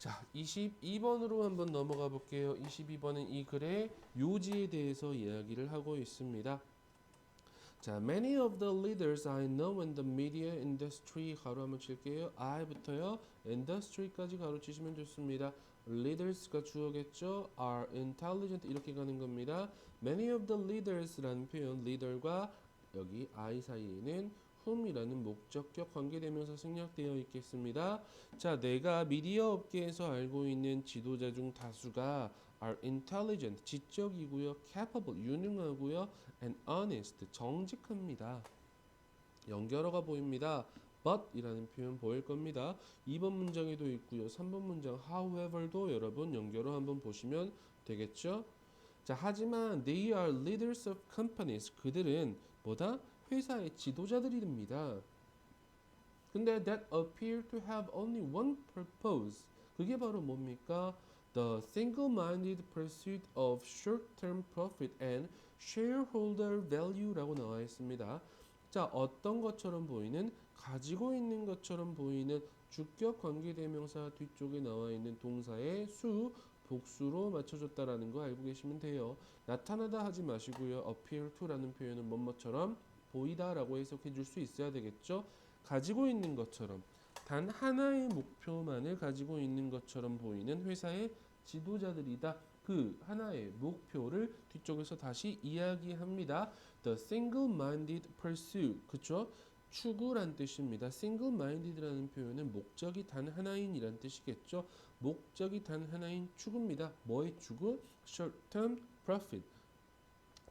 자, 22번으로 한번 넘어가 볼게요. 22번은 이 글의 요지에 대해서 이야기를 하고 있습니다. 자, many of the leaders I know in the media industry 가로 한번 칠게요. I부터요. industry까지 가로 치시면 좋습니다. leaders가 주어겠죠. are intelligent 이렇게 가는 겁니다. many of the leaders라는 표현, leader과 여기 I 사이에는 whom이라는 목적격 관계대명사 생략되어 있겠습니다. 자, 내가 미디어 업계에서 알고 있는 지도자 중 다수가 are intelligent, 지적이고요, capable, 유능하고요, and honest, 정직합니다. 연결어가 보입니다. but 이라는 표현 보일 겁니다. 2번 문장에도 있고요. 3번 문장 however도 여러분 연결어 한번 보시면 되겠죠? 자, 하지만 they are leaders of companies. 그들은 뭐다? 회사의 지도자들입니다. 근데 that appear to have only one purpose. 그게 바로 뭡니까? The single-minded pursuit of short-term profit and shareholder value라고 나와 있습니다. 자, 어떤 것처럼 보이는, 가지고 있는 것처럼 보이는 주격 관계대명사 뒤쪽에 나와 있는 동사의 수, 복수로 맞춰줬다라는 거 알고 계시면 돼요. 나타나다 하지 마시고요. appear to라는 표현은 뭐뭐처럼 보이다라고 해석해 줄 수 있어야 되겠죠. 가지고 있는 것처럼 단 하나의 목표만을 가지고 있는 것처럼 보이는 회사의 지도자들이다. 그 하나의 목표를 뒤쪽에서 다시 이야기합니다. The single-minded pursuit. 그쵸? 추구란 뜻입니다. single-minded라는 표현은 목적이 단 하나인이란 뜻이겠죠. 목적이 단 하나인 추구입니다. 뭐의 추구? Short-term profit.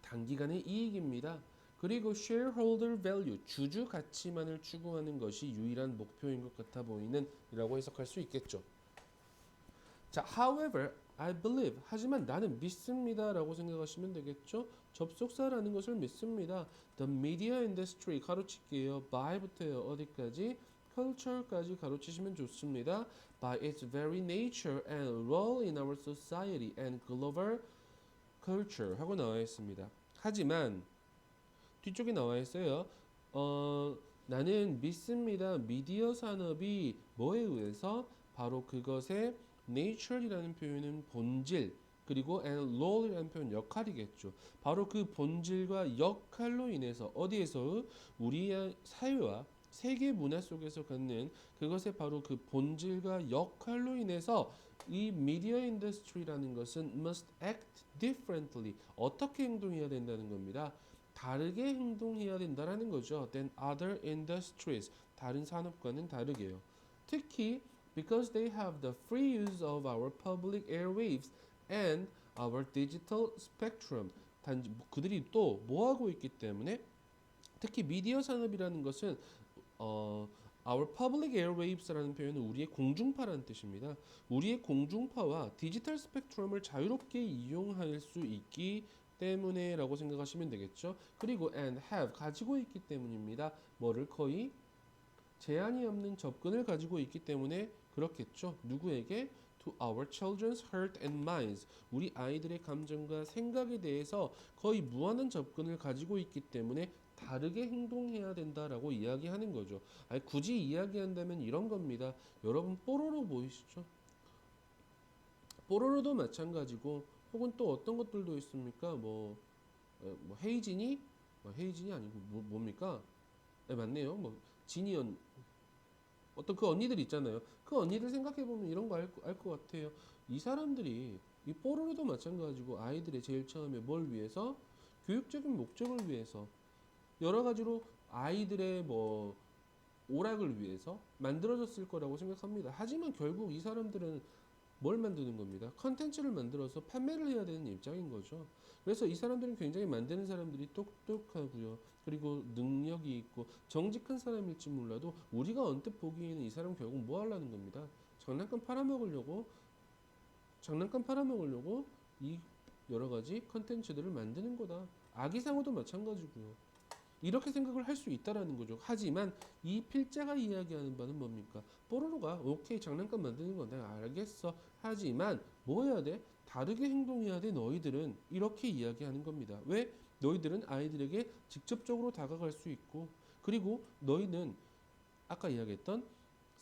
단기간의 이익입니다. 그리고 shareholder value, 주주 가치만을 추구하는 것이 유일한 목표인 것 같아 보이는 이라고 해석할 수 있겠죠. 자, however, I believe. 하지만 나는 믿습니다. 라고 생각하시면 되겠죠. 접속사라는 것을 믿습니다. The media industry 가로칠게요. by부터요. 어디까지? culture까지 가로치시면 좋습니다. By its very nature and role in our society and global culture 하고 나와 있습니다. 하지만 뒤쪽에 나와 있어요. 나는 믿습니다. 미디어 산업이 뭐에 의해서? 바로 그것의 nature이라는 표현은 본질, 그리고 and role이라는 표현 역할이겠죠. 바로 그 본질과 역할로 인해서 어디에서? 우리의 사회와 세계 문화 속에서 갖는 그것의 바로 그 본질과 역할로 인해서 이 미디어 인더스트리라는 것은 must act differently. 어떻게 행동해야 된다는 겁니다. 다르게 행동해야 된다라는 거죠. than other industries. 다른 산업과는 다르게요. 특히 because they have the free use of our public airwaves and our digital spectrum. 단지 그들이 또 뭐 하고 있기 때문에 특히 미디어 산업이라는 것은 our public airwaves라는 표현은 우리의 공중파라는 뜻입니다. 우리의 공중파와 디지털 스펙트럼을 자유롭게 이용할 수 있기 때문에 라고 생각하시면 되겠죠. 그리고 and have 가지고 있기 때문입니다. 뭐를 거의 제한이 없는 접근을 가지고 있기 때문에 그렇겠죠. 누구에게? To our children's heart and minds. 우리 아이들의 감정과 생각에 대해서 거의 무한한 접근을 가지고 있기 때문에 다르게 행동해야 된다라고 이야기하는 거죠. 아니, 굳이 이야기한다면 이런 겁니다. 여러분 뽀로로 보이시죠? 뽀로로도 마찬가지고 혹은 또 어떤 것들도 있습니까? 뭐 헤이진이? 헤이진이 아니고 뭡니까? 네, 맞네요. 뭐 지니언 어떤 그 언니들 있잖아요. 그 언니들 생각해보면 이런 거 알 것 같아요. 이 사람들이 이 뽀로로도 마찬가지고 아이들의 제일 처음에 뭘 위해서? 교육적인 목적을 위해서 여러 가지로 아이들의 뭐 오락을 위해서 만들어졌을 거라고 생각합니다. 하지만 결국 이 사람들은 뭘 만드는 겁니다. 컨텐츠를 만들어서 판매를 해야 되는 입장인 거죠. 그래서 이 사람들은 굉장히 만드는 사람들이 똑똑하고요. 그리고 능력이 있고 정직한 사람일지 몰라도 우리가 언뜻 보기에는 이 사람 결국 뭐 하려는 겁니다. 장난감 팔아먹으려고 이 여러 가지 컨텐츠들을 만드는 거다. 아기상어도 마찬가지고요. 이렇게 생각을 할 수 있다라는 거죠. 하지만 이 필자가 이야기하는 바는 뭡니까? 뽀로로가 오케이 장난감 만드는 건 내가 알겠어. 하지만 뭐 해야 돼? 다르게 행동해야 돼. 너희들은 이렇게 이야기하는 겁니다. 왜? 너희들은 아이들에게 직접적으로 다가갈 수 있고 그리고 너희는 아까 이야기했던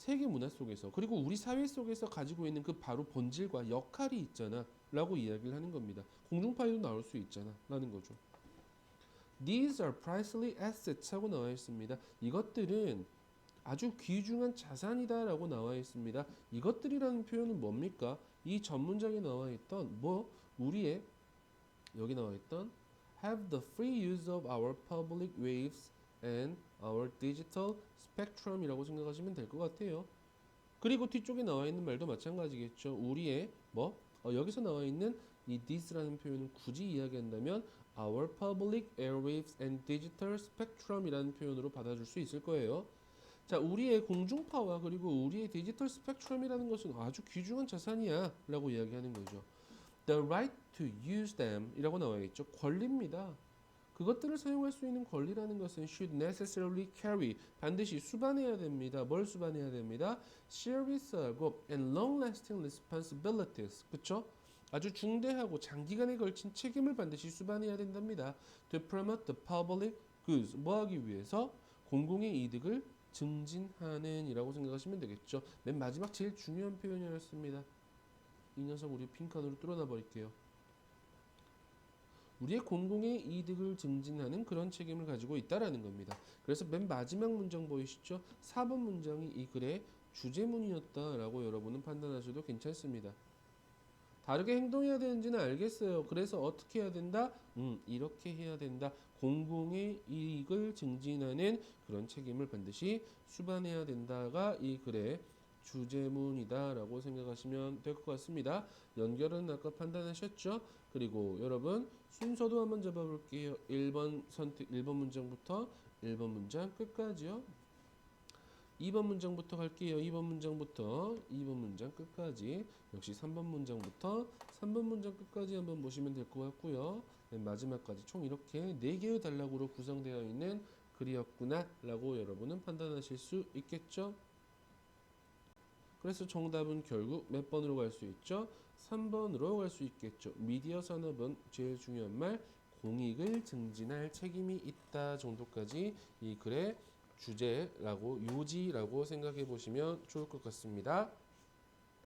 세계 문화 속에서 그리고 우리 사회 속에서 가지고 있는 그 바로 본질과 역할이 있잖아 라고 이야기를 하는 겁니다. 공중파에도 나올 수 있잖아 라는 거죠. These are priceless assets 하고 나와 있습니다. 이것들은 아주 귀중한 자산이다 라고 나와 있습니다. 이것들이라는 표현은 뭡니까? 이 전문장에 나와 있던 우리의 여기 나와 있던 have the free use of our public waves and our digital spectrum 이라고 생각하시면 될 것 같아요. 그리고 뒤쪽에 나와 있는 말도 마찬가지겠죠. 우리의 여기서 나와 있는 이 this라는 표현은 굳이 이야기한다면 our public airwaves and digital spectrum 이라는 표현으로 받아줄 수 있을 거예요. 자, 우리의 공중파와 그리고 우리의 디지털 스펙트럼이라는 것은 아주 귀중한 자산이야 라고 이야기하는 거죠. The right to use them 이라고 나와 있죠. 권리입니다. 그것들을 사용할 수 있는 권리라는 것은 should necessarily carry 반드시 수반해야 됩니다. 뭘 수반해야 됩니다? serious하고 and long-lasting responsibilities 그쵸? 아주 중대하고 장기간에 걸친 책임을 반드시 수반해야 된답니다. To promote the public goods 뭐하기 위해서? 공공의 이득을 증진하는 이라고 생각하시면 되겠죠. 맨 마지막 제일 중요한 표현이었습니다. 이 녀석 우리 핑크으로 뚫어놔 버릴게요. 우리의 공공의 이득을 증진하는 그런 책임을 가지고 있다라는 겁니다. 그래서 맨 마지막 문장 보이시죠? 4번 문장이 이 글의 주제문이었다라고 여러분은 판단하셔도 괜찮습니다. 다르게 행동해야 되는지는 알겠어요. 그래서 어떻게 해야 된다? 이렇게 해야 된다. 공공의 이익을 증진하는 그런 책임을 반드시 수반해야 된다가 이 글의 주제문이다 라고 생각하시면 될 것 같습니다. 연결은 아까 판단하셨죠? 그리고 여러분 순서도 한번 잡아볼게요. 1번 문장부터 1번 문장 끝까지요. 2번 문장부터 갈게요. 2번 문장부터 2번 문장 끝까지 역시 3번 문장부터 3번 문장 끝까지 한번 보시면 될 것 같고요. 맨 마지막까지 총 이렇게 4개의 단락으로 구성되어 있는 글이었구나 라고 여러분은 판단하실 수 있겠죠. 그래서 정답은 결국 몇 번으로 갈 수 있죠? 3번으로 갈 수 있겠죠. 미디어 산업은 제일 중요한 말 공익을 증진할 책임이 있다 정도까지 이 글의 주제라고 요지라고 생각해 보시면 좋을 것 같습니다.